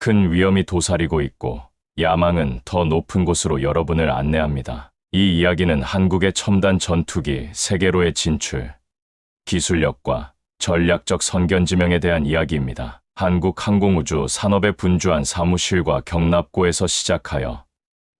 큰 위험이 도사리고 있고 야망은 더 높은 곳으로 여러분을 안내합니다. 이 이야기는 한국의 첨단 전투기 세계로의 진출, 기술력과 전략적 선견지명에 대한 이야기입니다. 한국 항공우주 산업에 분주한 사무실과 경납고에서 시작하여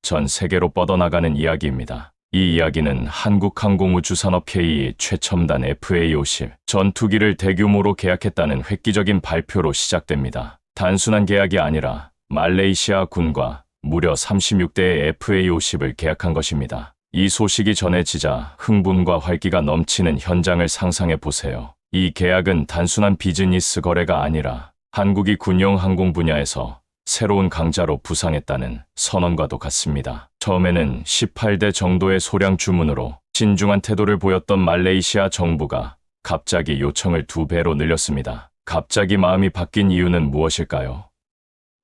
전 세계로 뻗어나가는 이야기입니다. 이 이야기는 한국항공우주산업 KE 최첨단 FA-50 전투기를 대규모로 계약했다는 획기적인 발표로 시작됩니다. 단순한 계약이 아니라 말레이시아 군과 무려 36대의 FA-50을 계약한 것입니다. 이 소식이 전해지자 흥분과 활기가 넘치는 현장을 상상해 보세요. 이 계약은 단순한 비즈니스 거래가 아니라 한국이 군용 항공 분야에서 새로운 강자로 부상했다는 선언과도 같습니다. 처음에는 18대 정도의 소량 주문으로 신중한 태도를 보였던 말레이시아 정부가 갑자기 요청을 2배로 늘렸습니다. 갑자기 마음이 바뀐 이유는 무엇일까요?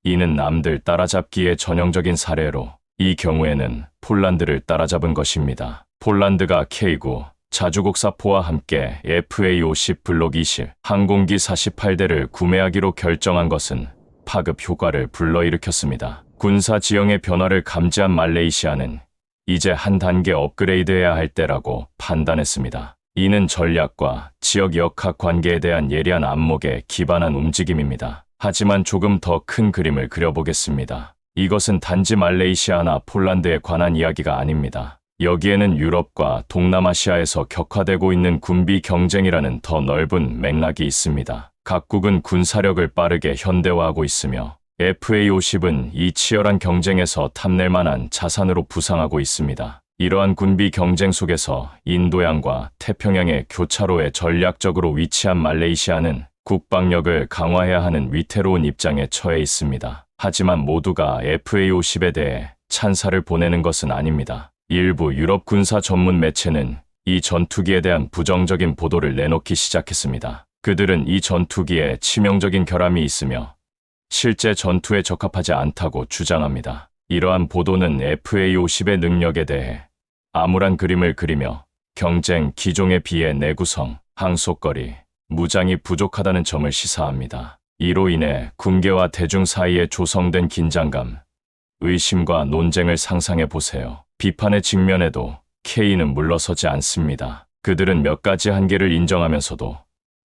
이는 남들 따라잡기의 전형적인 사례로 이 경우에는 폴란드를 따라잡은 것입니다. 폴란드가 K9 자주곡사포와 함께 FA-50 블록 20 항공기 48대를 구매하기로 결정한 것은 파급 효과를 불러일으켰습니다. 군사 지형의 변화를 감지한 말레이시아는 이제 한 단계 업그레이드해야 할 때라고 판단했습니다. 이는 전략과 지역 역학 관계에 대한 예리한 안목에 기반한 움직임입니다. 하지만 조금 더 큰 그림을 그려보겠습니다. 이것은 단지 말레이시아나 폴란드에 관한 이야기가 아닙니다. 여기에는 유럽과 동남아시아에서 격화되고 있는 군비 경쟁이라는 더 넓은 맥락이 있습니다. 각국은 군사력을 빠르게 현대화하고 있으며 FA-50은 이 치열한 경쟁에서 탐낼 만한 자산으로 부상하고 있습니다. 이러한 군비 경쟁 속에서 인도양과 태평양의 교차로에 전략적으로 위치한 말레이시아는 국방력을 강화해야 하는 위태로운 입장에 처해 있습니다. 하지만 모두가 FA-50에 대해 찬사를 보내는 것은 아닙니다. 일부 유럽 군사 전문 매체는 이 전투기에 대한 부정적인 보도를 내놓기 시작했습니다. 그들은 이 전투기에 치명적인 결함이 있으며 실제 전투에 적합하지 않다고 주장합니다. 이러한 보도는 FA-50의 능력에 대해 암울한 그림을 그리며 경쟁 기종에 비해 내구성, 항속거리, 무장이 부족하다는 점을 시사합니다. 이로 인해 군계와 대중 사이에 조성된 긴장감, 의심과 논쟁을 상상해 보세요. 비판의 직면에도 K는 물러서지 않습니다. 그들은 몇 가지 한계를 인정하면서도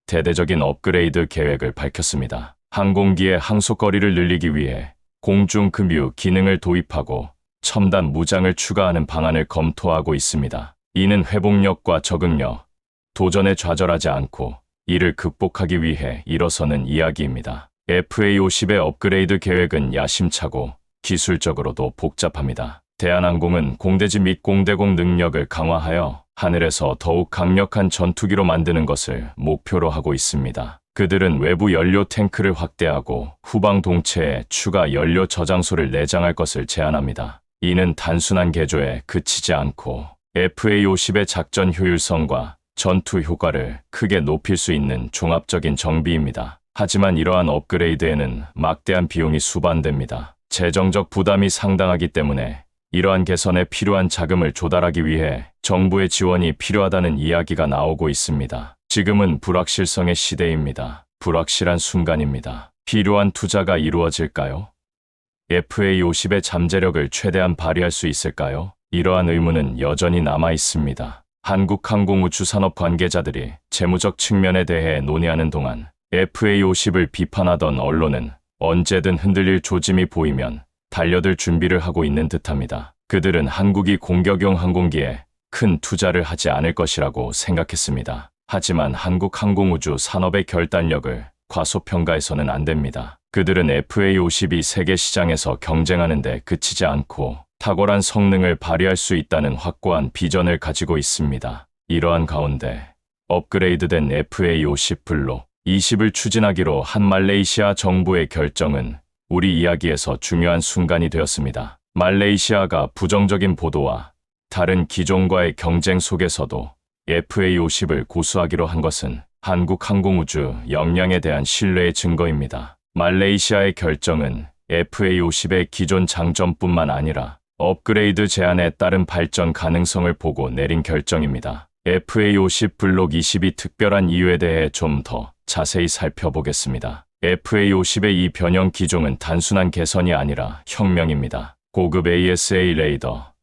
대대적인 업그레이드 계획을 밝혔습니다. 항공기의 항속거리를 늘리기 위해 공중급유 기능을 도입하고 첨단 무장을 추가하는 방안을 검토하고 있습니다. 이는 회복력과 적응력, 도전에 좌절하지 않고 이를 극복하기 위해 일어서는 이야기입니다. FA-50의 업그레이드 계획은 야심차고 기술적으로도 복잡합니다. 대한항공은 공대지 및 공대공 능력을 강화하여 하늘에서 더욱 강력한 전투기로 만드는 것을 목표로 하고 있습니다. 그들은 외부 연료 탱크를 확대하고 후방 동체에 추가 연료 저장소를 내장할 것을 제안합니다. 이는 단순한 개조에 그치지 않고 FA-50의 작전 효율성과 전투 효과를 크게 높일 수 있는 종합적인 정비입니다. 하지만 이러한 업그레이드에는 막대한 비용이 수반됩니다. 재정적 부담이 상당하기 때문에 이러한 개선에 필요한 자금을 조달하기 위해 정부의 지원이 필요하다는 이야기가 나오고 있습니다. 지금은 불확실성의 시대입니다. 불확실한 순간입니다. 필요한 투자가 이루어질까요? FA-50의 잠재력을 최대한 발휘할 수 있을까요? 이러한 의문은 여전히 남아 있습니다. 한국항공우주산업 관계자들이 재무적 측면에 대해 논의하는 동안 FA-50을 비판하던 언론은 언제든 흔들릴 조짐이 보이면 달려들 준비를 하고 있는 듯합니다. 그들은 한국이 공격용 항공기에 큰 투자를 하지 않을 것이라고 생각했습니다. 하지만 한국항공우주 산업의 결단력을 과소평가해서는 안 됩니다. 그들은 FA-50이 세계 시장에서 경쟁하는 데 그치지 않고 탁월한 성능을 발휘할 수 있다는 확고한 비전을 가지고 있습니다. 이러한 가운데 업그레이드된 FA-50 블록 20을 추진하기로 한 말레이시아 정부의 결정은 우리 이야기에서 중요한 순간이 되었습니다. 말레이시아가 부정적인 보도와 다른 기종과의 경쟁 속에서도 FA-50을 고수하기로 한 것은 한국항공우주 역량에 대한 신뢰의 증거입니다. 말레이시아의 결정은 FA-50의 기존 장점뿐만 아니라 업그레이드 제안에 따른 발전 가능성을 보고 내린 결정입니다. FA-50 블록 20이 특별한 이유에 대해 좀 더 자세히 살펴보겠습니다. FA-50의 이 변형 기종은 단순한 개선이 아니라 혁명입니다. 고급 ASA 레이더,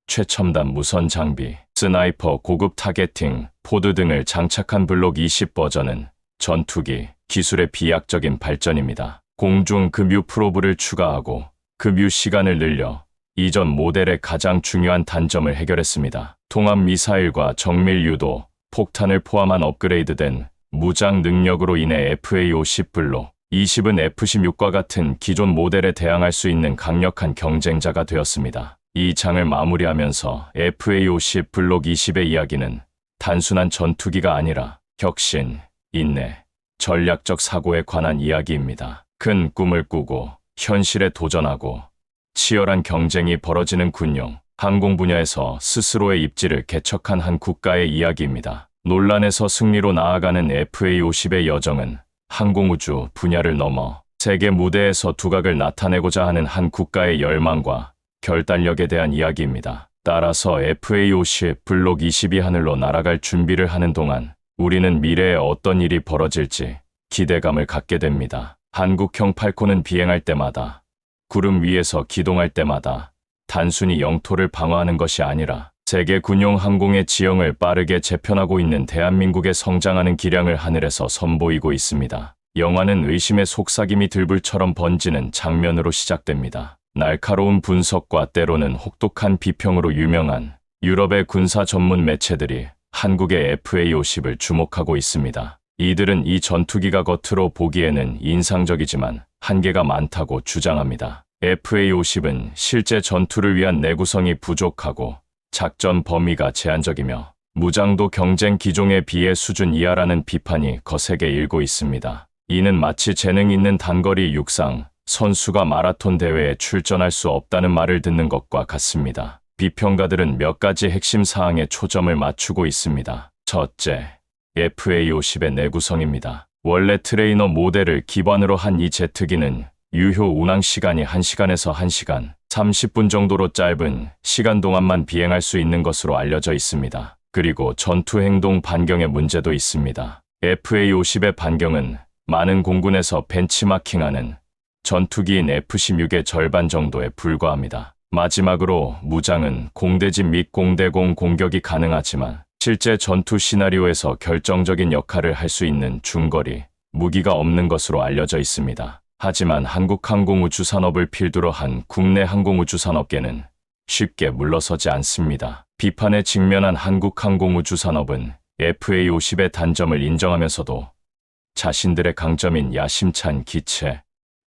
최첨단 무선 장비, 스나이퍼, 고급 타겟팅, 포드 등을 장착한 블록 20 버전은 전투기 기술의 비약적인 발전입니다. 공중 급유 프로브를 추가하고 급유 시간을 늘려 이전 모델의 가장 중요한 단점을 해결했습니다. 통합 미사일과 정밀 유도, 폭탄을 포함한 업그레이드된 무장 능력으로 인해 FA-50 블록 20은 F-16과 같은 기존 모델에 대항할 수 있는 강력한 경쟁자가 되었습니다. 이 장을 마무리하면서 FA-50 블록 20의 이야기는 단순한 전투기가 아니라 혁신, 인내, 전략적 사고에 관한 이야기입니다. 큰 꿈을 꾸고 현실에 도전하고 치열한 경쟁이 벌어지는 군용, 항공 분야에서 스스로의 입지를 개척한 한 국가의 이야기입니다. 논란에서 승리로 나아가는 FA-50의 여정은 항공우주 분야를 넘어 세계 무대에서 두각을 나타내고자 하는 한 국가의 열망과 결단력에 대한 이야기입니다. 따라서 FA-50 블록 20이 하늘로 날아갈 준비를 하는 동안 우리는 미래에 어떤 일이 벌어질지 기대감을 갖게 됩니다. 한국형 팔콘은 비행할 때마다, 구름 위에서 기동할 때마다 단순히 영토를 방어하는 것이 아니라 세계 군용 항공의 지형을 빠르게 재편하고 있는 대한민국의 성장하는 기량을 하늘에서 선보이고 있습니다. 영화는 의심의 속삭임이 들불처럼 번지는 장면으로 시작됩니다. 날카로운 분석과 때로는 혹독한 비평으로 유명한 유럽의 군사 전문 매체들이 한국의 FA-50을 주목하고 있습니다. 이들은 이 전투기가 겉으로 보기에는 인상적이지만 한계가 많다고 주장합니다. FA-50은 실제 전투를 위한 내구성이 부족하고 작전 범위가 제한적이며 무장도 경쟁 기종에 비해 수준 이하라는 비판이 거세게 일고 있습니다. 이는 마치 재능 있는 단거리 육상 선수가 마라톤 대회에 출전할 수 없다는 말을 듣는 것과 같습니다. 비평가들은 몇 가지 핵심 사항에 초점을 맞추고 있습니다. 첫째, FA-50의 내구성입니다. 원래 트레이너 모델을 기반으로 한 이 제트기는 유효 운항 시간이 1시간에서 1시간 30분 정도로 짧은 시간 동안만 비행할 수 있는 것으로 알려져 있습니다. 그리고 전투 행동 반경의 문제도 있습니다. FA-50의 반경은 많은 공군에서 벤치마킹하는 전투기인 F-16의 절반 정도에 불과합니다. 마지막으로 무장은 공대지 및 공대공 공격이 가능하지만 실제 전투 시나리오에서 결정적인 역할을 할 수 있는 중거리 무기가 없는 것으로 알려져 있습니다. 하지만 한국 항공우주 산업을 필두로 한 국내 항공우주 산업계는 쉽게 물러서지 않습니다. 비판에 직면한 한국 항공우주 산업은 FA-50의 단점을 인정하면서도 자신들의 강점인 야심찬 기체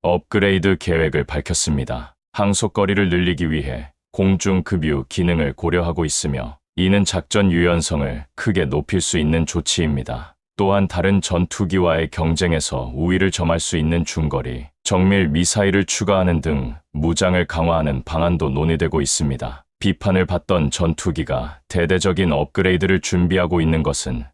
업그레이드 계획을 밝혔습니다. 항속거리를 늘리기 위해 공중급유 기능을 고려하고 있으며 이는 작전 유연성을 크게 높일 수 있는 조치입니다. 또한 다른 전투기와의 경쟁에서 우위를 점할 수 있는 중거리, 정밀 미사일을 추가하는 등 무장을 강화하는 방안도 논의되고 있습니다. 비판을 받던 전투기가 대대적인 업그레이드를 준비하고 있는 것은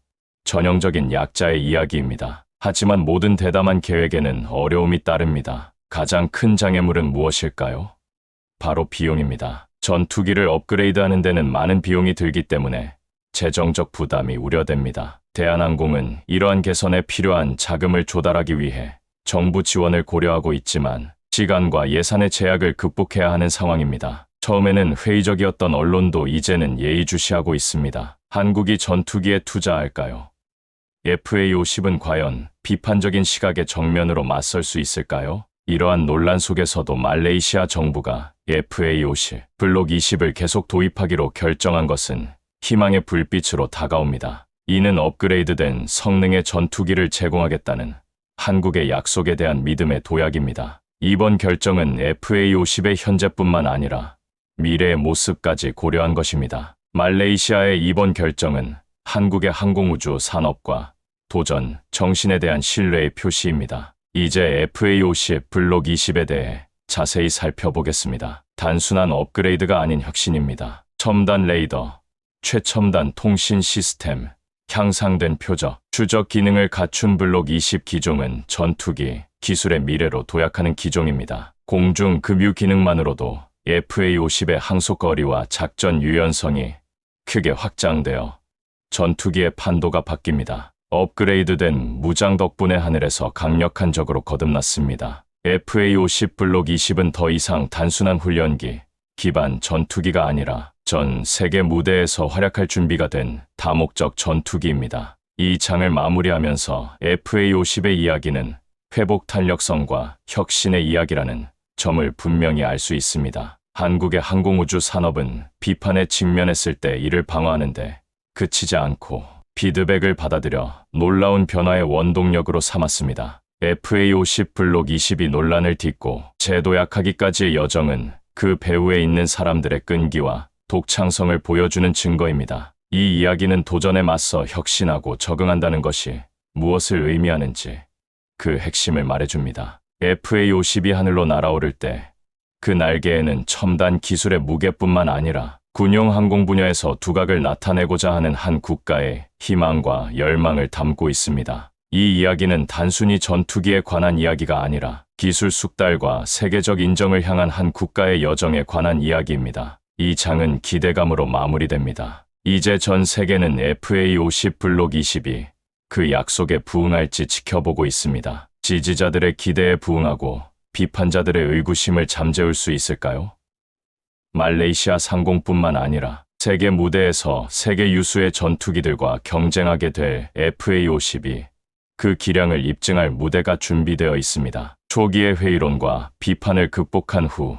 전형적인 약자의 이야기입니다. 하지만 모든 대담한 계획에는 어려움이 따릅니다. 가장 큰 장애물은 무엇일까요? 바로 비용입니다. 전투기를 업그레이드하는 데는 많은 비용이 들기 때문에 재정적 부담이 우려됩니다. 대한항공은 이러한 개선에 필요한 자금을 조달하기 위해 정부 지원을 고려하고 있지만 시간과 예산의 제약을 극복해야 하는 상황입니다. 처음에는 회의적이었던 언론도 이제는 예의주시하고 있습니다. 한국이 전투기에 투자할까요? FA-50은 과연 비판적인 시각에 정면으로 맞설 수 있을까요? 이러한 논란 속에서도 말레이시아 정부가 FA-50 블록 20을 계속 도입하기로 결정한 것은 희망의 불빛으로 다가옵니다. 이는 업그레이드된 성능의 전투기를 제공하겠다는 한국의 약속에 대한 믿음의 도약입니다. 이번 결정은 FA-50의 현재뿐만 아니라 미래의 모습까지 고려한 것입니다. 말레이시아의 이번 결정은 한국의 항공우주 산업과 도전, 정신에 대한 신뢰의 표시입니다. 이제 FA-50 블록 20에 대해 자세히 살펴보겠습니다. 단순한 업그레이드가 아닌 혁신입니다. 첨단 레이더, 최첨단 통신 시스템, 향상된 표적, 추적 기능을 갖춘 블록 20 기종은 전투기, 기술의 미래로 도약하는 기종입니다. 공중 급유 기능만으로도 FA-50의 항속거리와 작전 유연성이 크게 확장되어 전투기의 판도가 바뀝니다. 업그레이드된 무장 덕분에 하늘에서 강력한 적으로 거듭났습니다. FA-50 블록 20은 더 이상 단순한 훈련기, 기반 전투기가 아니라 전 세계 무대에서 활약할 준비가 된 다목적 전투기입니다. 이 장을 마무리하면서 FA-50의 이야기는 회복 탄력성과 혁신의 이야기라는 점을 분명히 알 수 있습니다. 한국의 항공우주 산업은 비판에 직면했을 때 이를 방어하는데 그치지 않고 피드백을 받아들여 놀라운 변화의 원동력으로 삼았습니다. FA-50 블록 20이 논란을 딛고 재도약하기까지의 여정은 그 배후에 있는 사람들의 끈기와 독창성을 보여주는 증거입니다. 이 이야기는 도전에 맞서 혁신하고 적응한다는 것이 무엇을 의미하는지 그 핵심을 말해줍니다. FA-50이 하늘로 날아오를 때 그 날개에는 첨단 기술의 무게뿐만 아니라 군용 항공 분야에서 두각을 나타내고자 하는 한 국가의 희망과 열망을 담고 있습니다. 이 이야기는 단순히 전투기에 관한 이야기가 아니라 기술 숙달과 세계적 인정을 향한 한 국가의 여정에 관한 이야기입니다. 이 장은 기대감으로 마무리됩니다. 이제 전 세계는 FA-50 블록 20이 그 약속에 부응할지 지켜보고 있습니다. 지지자들의 기대에 부응하고 비판자들의 의구심을 잠재울 수 있을까요? 말레이시아 상공뿐만 아니라 세계 무대에서 세계 유수의 전투기들과 경쟁하게 될 FA-50이 그 기량을 입증할 무대가 준비되어 있습니다. 초기의 회의론과 비판을 극복한 후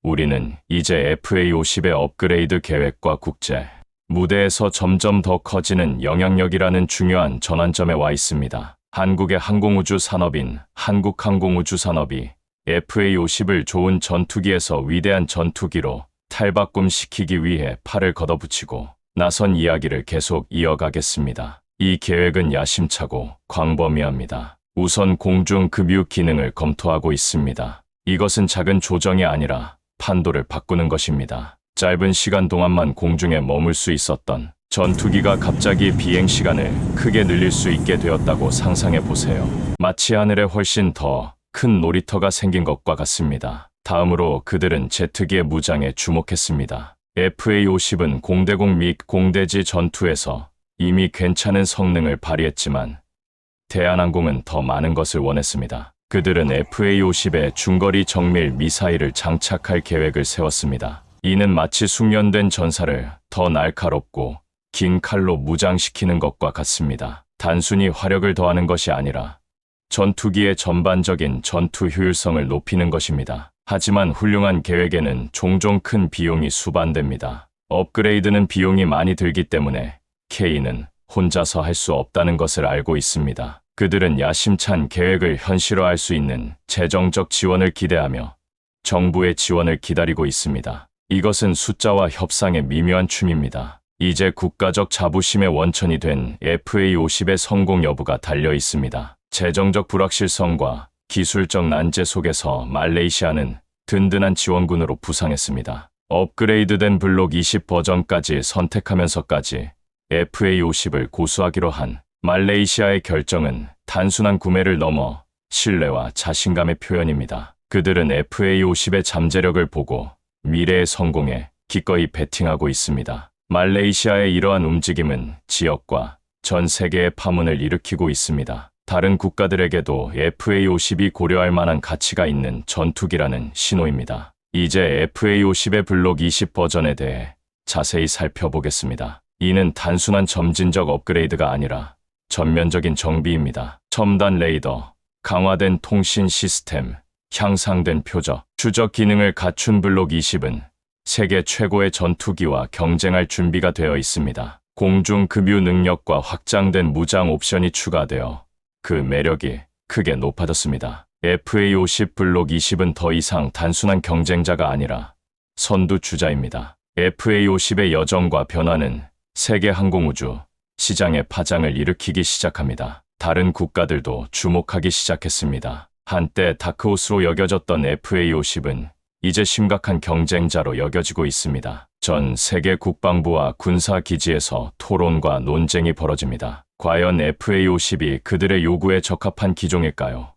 우리는 이제 FA-50의 업그레이드 계획과 국제 무대에서 점점 더 커지는 영향력이라는 중요한 전환점에 와 있습니다. 한국의 항공우주 산업인 한국항공우주산업이 FA-50을 좋은 전투기에서 위대한 전투기로 탈바꿈시키기 위해 팔을 걷어붙이고 나선 이야기를 계속 이어가겠습니다. 이 계획은 야심차고 광범위합니다. 우선 공중 급유 기능을 검토하고 있습니다. 이것은 작은 조정이 아니라 판도를 바꾸는 것입니다. 짧은 시간 동안만 공중에 머물 수 있었던 전투기가 갑자기 비행 시간을 크게 늘릴 수 있게 되었다고 상상해 보세요. 마치 하늘에 훨씬 더 큰 놀이터가 생긴 것과 같습니다. 다음으로 그들은 제트기의 무장에 주목했습니다. FA-50은 공대공 및 공대지 전투에서 이미 괜찮은 성능을 발휘했지만 대한항공은 더 많은 것을 원했습니다. 그들은 FA-50에 중거리 정밀 미사일을 장착할 계획을 세웠습니다. 이는 마치 숙련된 전사를 더 날카롭고 긴 칼로 무장시키는 것과 같습니다. 단순히 화력을 더하는 것이 아니라 전투기의 전반적인 전투 효율성을 높이는 것입니다. 하지만 훌륭한 계획에는 종종 큰 비용이 수반됩니다. 업그레이드는 비용이 많이 들기 때문에 K는 혼자서 할 수 없다는 것을 알고 있습니다. 그들은 야심찬 계획을 현실화할 수 있는 재정적 지원을 기대하며 정부의 지원을 기다리고 있습니다. 이것은 숫자와 협상의 미묘한 춤입니다. 이제 국가적 자부심의 원천이 된 FA-50의 성공 여부가 달려 있습니다. 재정적 불확실성과 기술적 난제 속에서 말레이시아는 든든한 지원군으로 부상했습니다. 업그레이드된 블록 20 버전까지 선택하면서까지 FA-50을 고수하기로 한 말레이시아의 결정은 단순한 구매를 넘어 신뢰와 자신감의 표현입니다. 그들은 FA-50의 잠재력을 보고 미래의 성공에 기꺼이 베팅하고 있습니다. 말레이시아의 이러한 움직임은 지역과 전 세계의 파문을 일으키고 있습니다. 다른 국가들에게도 FA-50이 고려할 만한 가치가 있는 전투기라는 신호입니다. 이제 FA-50의 블록 20 버전에 대해 자세히 살펴보겠습니다. 이는 단순한 점진적 업그레이드가 아니라 전면적인 정비입니다. 첨단 레이더, 강화된 통신 시스템, 향상된 표적, 추적 기능을 갖춘 블록 20은 세계 최고의 전투기와 경쟁할 준비가 되어 있습니다. 공중 급유 능력과 확장된 무장 옵션이 추가되어 그 매력이 크게 높아졌습니다. FA-50 블록 20은 더 이상 단순한 경쟁자가 아니라 선두주자입니다. FA-50의 여정과 변화는 세계 항공우주 시장의 파장을 일으키기 시작합니다. 다른 국가들도 주목하기 시작했습니다. 한때 다크호스로 여겨졌던 FA-50은 이제 심각한 경쟁자로 여겨지고 있습니다. 전 세계 국방부와 군사기지에서 토론과 논쟁이 벌어집니다. 과연 FA-50이 그들의 요구에 적합한 기종일까요?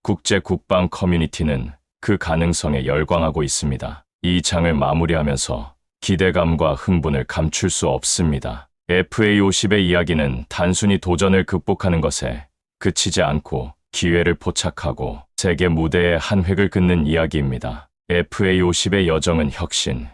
국제 국방 커뮤니티는 그 가능성에 열광하고 있습니다. 이 장을 마무리하면서 기대감과 흥분을 감출 수 없습니다. FA50의 이야기는 단순히 도전을 극복하는 것에 그치지 않고 기회를 포착하고 세계 무대에 한 획을 긋는 이야기입니다. FA50의 여정은 혁신,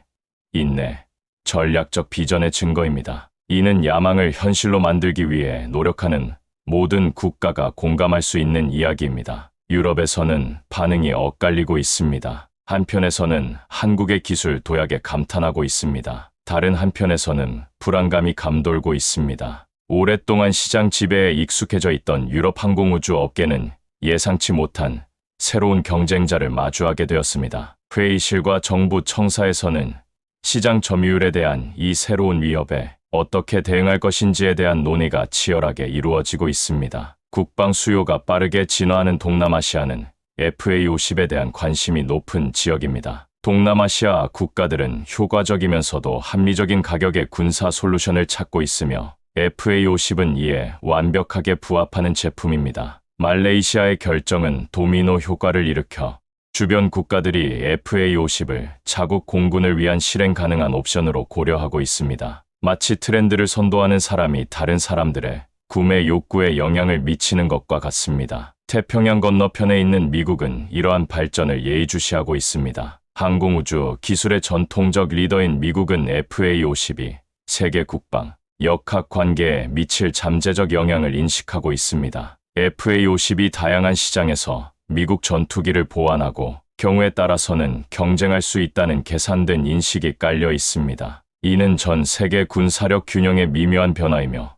인내, 전략적 비전의 증거입니다. 이는 야망을 현실로 만들기 위해 노력하는 모든 국가가 공감할 수 있는 이야기입니다. 유럽에서는 반응이 엇갈리고 있습니다. 한편에서는 한국의 기술 도약에 감탄하고 있습니다. 다른 한편에서는 불안감이 감돌고 있습니다. 오랫동안 시장 지배에 익숙해져 있던 유럽 항공우주 업계는 예상치 못한 새로운 경쟁자를 마주하게 되었습니다. 회의실과 정부 청사에서는 시장 점유율에 대한 이 새로운 위협에 어떻게 대응할 것인지에 대한 논의가 치열하게 이루어지고 있습니다. 국방 수요가 빠르게 진화하는 동남아시아는 FA50에 대한 관심이 높은 지역입니다. 동남아시아 국가들은 효과적이면서도 합리적인 가격의 군사 솔루션을 찾고 있으며 FA50은 이에 완벽하게 부합하는 제품입니다. 말레이시아의 결정은 도미노 효과를 일으켜 주변 국가들이 FA50을 자국 공군을 위한 실행 가능한 옵션으로 고려하고 있습니다. 마치 트렌드를 선도하는 사람이 다른 사람들의 구매 욕구에 영향을 미치는 것과 같습니다. 태평양 건너편에 있는 미국은 이러한 발전을 예의주시하고 있습니다. 항공우주 기술의 전통적 리더인 미국은 FA50이 세계 국방, 역학 관계에 미칠 잠재적 영향을 인식하고 있습니다. FA50이 다양한 시장에서 미국 전투기를 보완하고 경우에 따라서는 경쟁할 수 있다는 계산된 인식이 깔려 있습니다. 이는 전 세계 군사력 균형의 미묘한 변화이며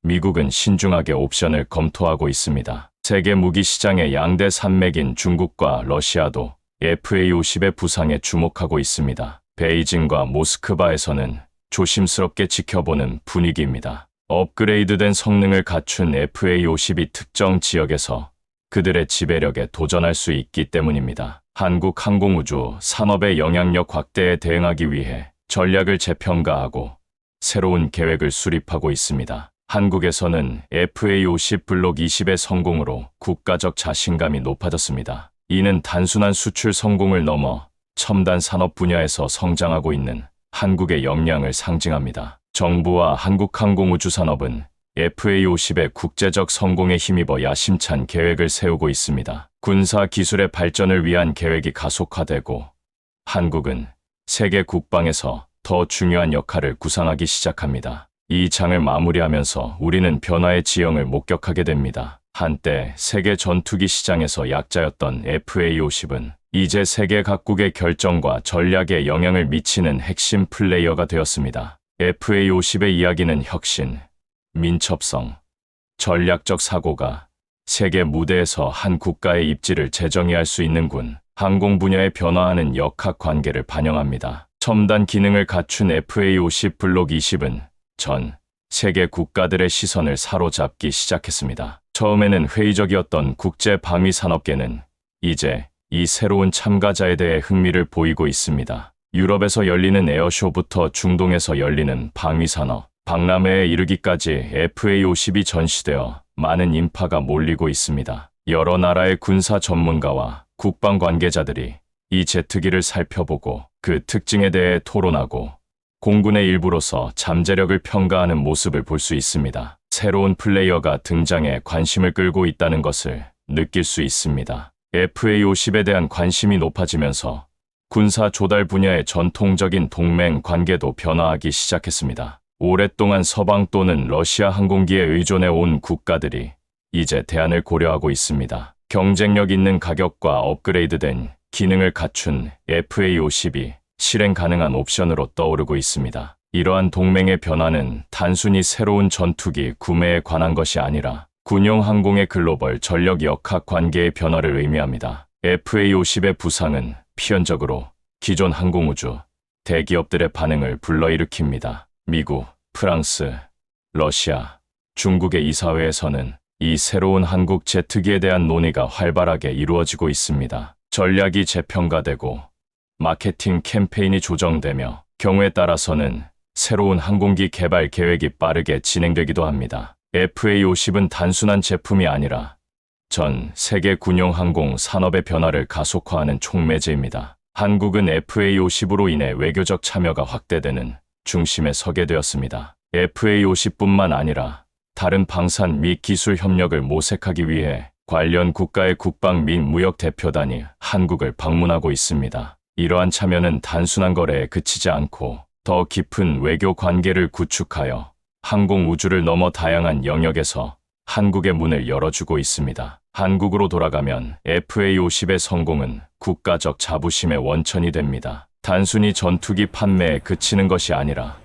미국은 신중하게 옵션을 검토하고 있습니다. 세계 무기 시장의 양대 산맥인 중국과 러시아도 FA50의 부상에 주목하고 있습니다. 베이징과 모스크바에서는 조심스럽게 지켜보는 분위기입니다. 업그레이드된 성능을 갖춘 FA50이 특정 지역에서 그들의 지배력에 도전할 수 있기 때문입니다. 한국 항공우주 산업의 영향력 확대에 대응하기 위해 전략을 재평가하고 새로운 계획을 수립하고 있습니다. 한국에서는 FA50 블록 20의 성공으로 국가적 자신감이 높아졌습니다. 이는 단순한 수출 성공을 넘어 첨단 산업 분야에서 성장하고 있는 한국의 역량을 상징합니다. 정부와 한국항공우주 산업은 FA50의 국제적 성공에 힘입어 야심찬 계획을 세우고 있습니다. 군사 기술의 발전을 위한 계획이 가속화되고 한국은 세계 국방에서 더 중요한 역할을 구상하기 시작합니다. 이 장을 마무리하면서 우리는 변화의 지형을 목격하게 됩니다. 한때 세계 전투기 시장에서 약자였던 FA50은 이제 세계 각국의 결정과 전략에 영향을 미치는 핵심 플레이어가 되었습니다. FA50의 이야기는 혁신, 민첩성, 전략적 사고가 세계 무대에서 한 국가의 입지를 재정의할 수 있는 군, 항공 분야의 변화하는 역학 관계를 반영합니다. 첨단 기능을 갖춘 FA50 블록 20은 전 세계 국가들의 시선을 사로잡기 시작했습니다. 처음에는 회의적이었던 국제 방위 산업계는 이제 이 새로운 참가자에 대해 흥미를 보이고 있습니다. 유럽에서 열리는 에어쇼부터 중동에서 열리는 방위 산업, 박람회에 이르기까지 FA50이 전시되어 많은 인파가 몰리고 있습니다. 여러 나라의 군사 전문가와 국방 관계자들이 이 제트기를 살펴보고 그 특징에 대해 토론하고 공군의 일부로서 잠재력을 평가하는 모습을 볼 수 있습니다. 새로운 플레이어가 등장해 관심을 끌고 있다는 것을 느낄 수 있습니다. FA50에 대한 관심이 높아지면서 군사 조달 분야의 전통적인 동맹 관계도 변화하기 시작했습니다. 오랫동안 서방 또는 러시아 항공기에 의존해 온 국가들이 이제 대안을 고려하고 있습니다. 경쟁력 있는 가격과 업그레이드된 기능을 갖춘 FA50이 실행 가능한 옵션으로 떠오르고 있습니다. 이러한 동맹의 변화는 단순히 새로운 전투기 구매에 관한 것이 아니라 군용 항공의 글로벌 전력 역학 관계의 변화를 의미합니다. FA50의 부상은 필연적으로 기존 항공우주 대기업들의 반응을 불러일으킵니다. 미국, 프랑스, 러시아, 중국의 이사회에서는 이 새로운 한국 제트기에 대한 논의가 활발하게 이루어지고 있습니다. 전략이 재평가되고 마케팅 캠페인이 조정되며 경우에 따라서는 새로운 항공기 개발 계획이 빠르게 진행되기도 합니다. FA50은 단순한 제품이 아니라 전 세계 군용 항공 산업의 변화를 가속화하는 촉매제입니다. 한국은 FA50으로 인해 외교적 참여가 확대되는 중심에 서게 되었습니다. FA50뿐만 아니라 다른 방산 및 기술 협력을 모색하기 위해 관련 국가의 국방 및 무역 대표단이 한국을 방문하고 있습니다. 이러한 참여는 단순한 거래에 그치지 않고 더 깊은 외교 관계를 구축하여 항공 우주를 넘어 다양한 영역에서 한국의 문을 열어주고 있습니다. 한국으로 돌아가면 FA50의 성공은 국가적 자부심의 원천이 됩니다. 단순히 전투기 판매에 그치는 것이 아니라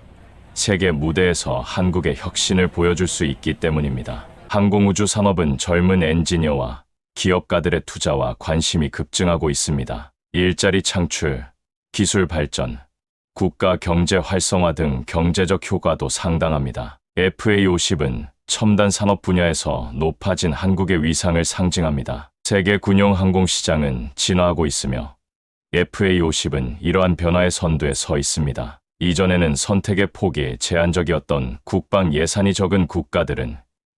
세계 무대에서 한국의 혁신을 보여줄 수 있기 때문입니다. 항공우주 산업은 젊은 엔지니어와 기업가들의 투자와 관심이 급증하고 있습니다. 일자리 창출, 기술 발전, 국가 경제 활성화 등 경제적 효과도 상당합니다. FA50은 첨단 산업 분야에서 높아진 한국의 위상을 상징합니다. 세계 군용 항공 시장은 진화하고 있으며 FA50은 이러한 변화의 선두에 서 있습니다. 이전에는 선택의 폭이 제한적이었던 국방 예산이 적은 국가들은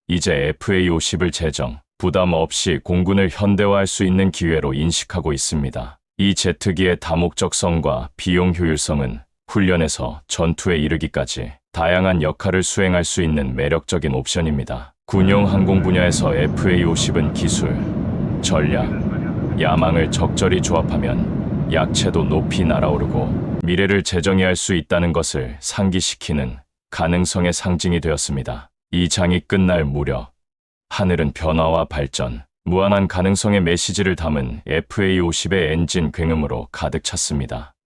이제 FA50을 제정, 부담 없이 공군을 현대화할 수 있는 기회로 인식하고 있습니다. 이 제트기의 다목적성과 비용 효율성은 훈련에서 전투에 이르기까지 다양한 역할을 수행할 수 있는 매력적인 옵션입니다. 군용 항공 분야에서 FA50은 기술, 전략, 야망을 적절히 조합하면 약체도 높이 날아오르고 미래를 재정의할 수 있다는 것을 상기시키는 가능성의 상징이 되었습니다. 이 장이 끝날 무렵 하늘은 변화와 발전, 무한한 가능성의 메시지를 담은 FA50의 엔진 굉음으로 가득 찼습니다.